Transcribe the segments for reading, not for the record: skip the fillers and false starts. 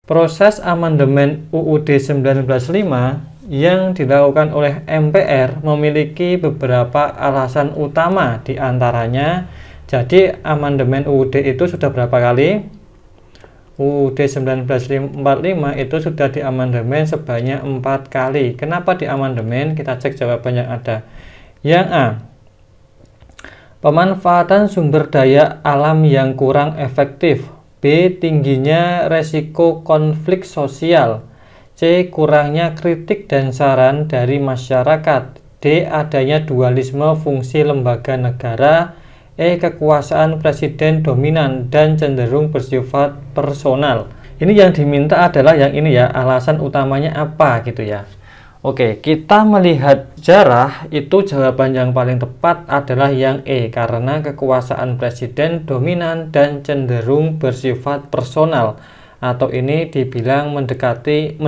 Proses amandemen UUD 1945 yang dilakukan oleh MPR memiliki beberapa alasan utama, diantaranya jadi amandemen UUD itu sudah berapa kali? UUD 1945 itu sudah diamandemen sebanyak 4 kali. Kenapa diamandemen? Kita cek jawaban yang ada. Yang A, pemanfaatan sumber daya alam yang kurang efektif. B, tingginya resiko konflik sosial. C, kurangnya kritik dan saran dari masyarakat. D, adanya dualisme fungsi lembaga negara. E, kekuasaan presiden dominan dan cenderung bersifat personal. Ini yang diminta adalah yang ini ya, alasan utamanya apa gitu ya. Oke, kita melihat jarah, itu jawaban yang paling tepat adalah yang E, karena kekuasaan presiden dominan dan cenderung bersifat personal, atau ini dibilang mendekati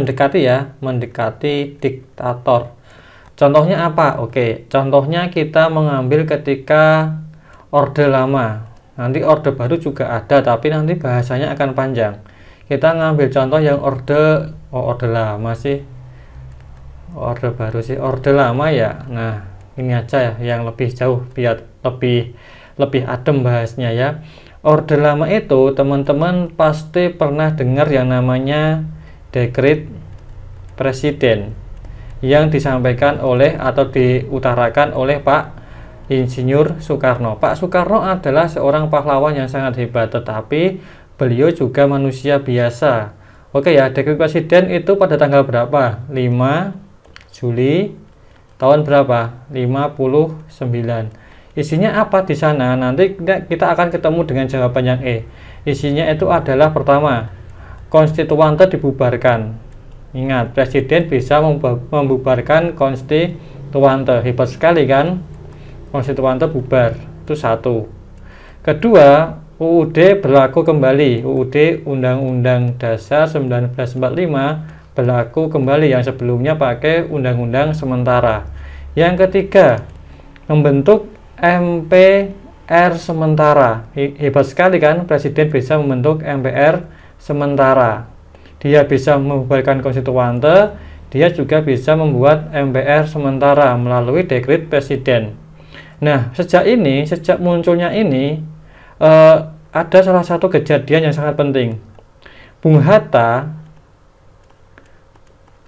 diktator. Contohnya apa? Oke, contohnya kita mengambil ketika Orde Lama. Nanti Orde Baru juga ada, tapi nanti bahasanya akan panjang. Kita ngambil contoh yang Orde Lama sih. Orde Baru sih, Orde Lama ya. Nah, ini aja ya yang lebih jauh biar lebih adem bahasnya ya. Orde Lama itu teman-teman pasti pernah dengar yang namanya dekret presiden yang disampaikan oleh atau diutarakan oleh Pak Insinyur Soekarno. Pak Soekarno adalah seorang pahlawan yang sangat hebat, tetapi beliau juga manusia biasa. Oke ya, dekret presiden itu pada tanggal berapa? 5 Juli tahun berapa? 59. Isinya apa di sana? Nanti kita akan ketemu dengan jawaban yang E. Isinya itu adalah pertama, konstituante dibubarkan. Ingat, presiden bisa membubarkan konstituante. Hebat sekali kan? Konstituante bubar. Itu satu. Kedua, UUD berlaku kembali. UUD Undang-Undang Dasar 1945 berlaku kembali, yang sebelumnya pakai undang-undang sementara. Yang ketiga, membentuk MPR sementara. Hebat sekali kan, presiden bisa membentuk MPR sementara. Dia bisa membubarkan konstituante, dia juga bisa membuat MPR sementara melalui dekret presiden. Nah, sejak munculnya ini ada salah satu kejadian yang sangat penting. Bung Hatta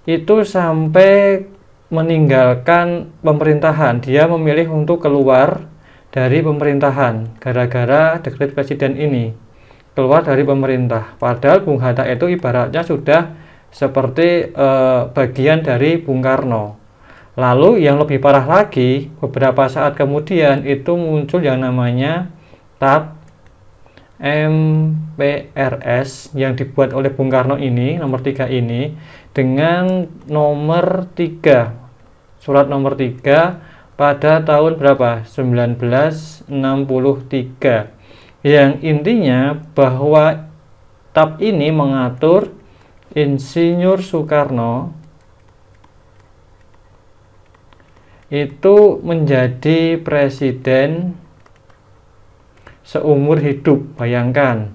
itu sampai meninggalkan pemerintahan. Dia memilih untuk keluar dari pemerintahan gara-gara dekret presiden ini, keluar dari pemerintah. Padahal Bung Hatta itu ibaratnya sudah seperti bagian dari Bung Karno. Lalu yang lebih parah lagi, beberapa saat kemudian itu muncul yang namanya TAP MPRS yang dibuat oleh Bung Karno ini, nomor 3 ini, dengan nomor 3, surat nomor 3 pada tahun berapa? 1963, yang intinya bahwa TAP ini mengatur Insinyur Soekarno itu menjadi presiden seumur hidup. Bayangkan,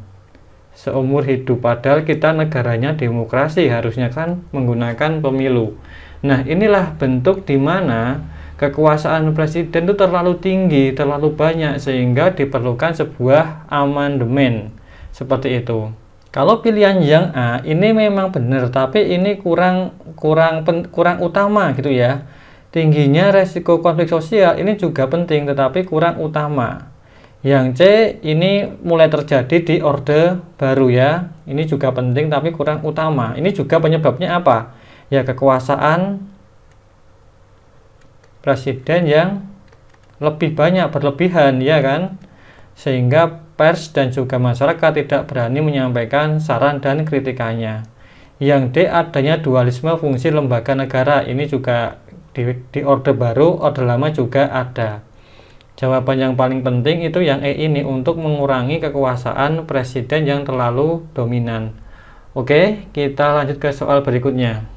seumur hidup, padahal kita negaranya demokrasi, harusnya kan menggunakan pemilu. Nah, inilah bentuk di mana kekuasaan presiden itu terlalu tinggi, terlalu banyak, sehingga diperlukan sebuah amandemen seperti itu. Kalau pilihan yang A ini memang benar, tapi ini kurang utama gitu ya. Tingginya resiko konflik sosial ini juga penting, tetapi kurang utama. Yang C ini mulai terjadi di Orde Baru ya. Ini juga penting tapi kurang utama. Ini juga penyebabnya apa? Ya, kekuasaan presiden yang lebih banyak, berlebihan ya kan. Sehingga pers dan juga masyarakat tidak berani menyampaikan saran dan kritikannya. Yang D, adanya dualisme fungsi lembaga negara. Ini juga di Orde Baru, Orde Lama juga ada. Jawaban yang paling penting itu yang E ini, untuk mengurangi kekuasaan presiden yang terlalu dominan. Oke, kita lanjut ke soal berikutnya.